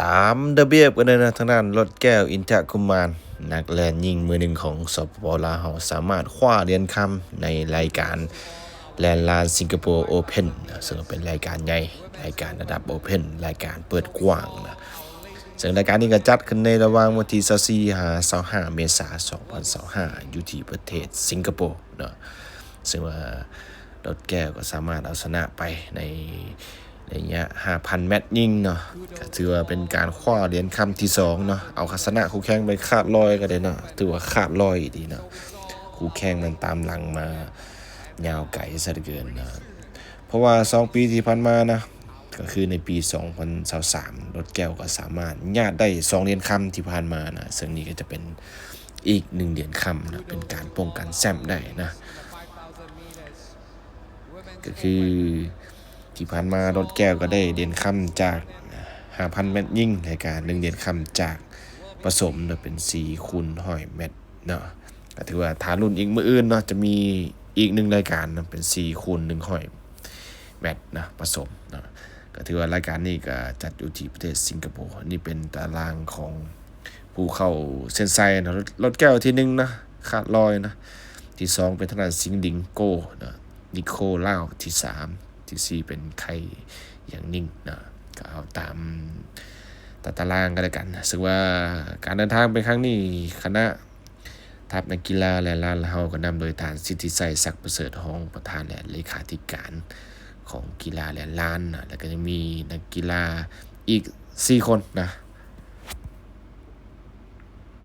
ตามระเบียบกันเลยนะทางด้านรถแก้วอินทรกุมารนักแล่นยิงมือหนึ่งของสปปลาวเราสามารถคว้าเหรียญคำในรายการแลนลานสิงคโปร์โอเพ่นซึ่งเป็นรายการใหญ่รายการระดับโอเพ่นรายการเปิดกว้างนะซึ่งรายการนี้ก็จัดขึ้นในระหว่างวันที่24-25เมษายน2025อยู่ที่ประเทศสิงคโปร์เนาะซึ่งว่ารถแก้วก็สามารถเอาชนะไปในระยะ 5,000 เมตรยิงเนาะก็ถือว่าเป็นการคว้าเหรียญคำที่2เนาะเอาชนะคู่แข่งไปขาดลอยก็ได้เนาะถือว่าขาดลอยดีเนาะคู่แข่งมันตามหลังมายาวไกลซะเหลือเกินนะเพราะว่า2ปีที่ผ่านมานะก็คือในปี2023รถแก้วก็สามารถญาติได้2เหรียญคำที่ผ่านมานะซึ่งนี่ก็จะเป็นอีก1เหรียญคำนะเป็นการป้องกันแชมป์ได้นะก็คือที่ผ่านมารถแก้วก็ได้เหรียญคำจาก 5,000 เมตรยิงรายการ1เหรียญคำจากผสมนะเป็น4คูณ100 เมตรเนาะก็ถือว่าฐานรุ่นอีกมื้ออื่นเนาะจะมีอีก1รายการนะเป็น4คูณ100 เมตรนะผสมนะก็ถือว่ารายการนี้ก็จัดอยู่ที่ประเทศสิงคโปร์นี่เป็นตารางของผู้เข้าเส้นชัยนะรถแก้วที่1นะขาดลอยนะที่2เป็นทางด้านสิงห์ดิงโก้นะนิโคลาวที่3ที่4เป็นไข่อย่างนิ่งนะก็เอาตามตารางกันแล้วกันซึ่งว่าการเดินทางไปครั้งนี้คณะทัพนักกีฬาและล้านเฮาก็นำโดยฐานสิทธิชัยศักดิ์ประเสริฐห้องประธานและเลขาธิการของกีฬาและล้านนะแล้วก็จะมีนักกีฬาอีก4คนนะ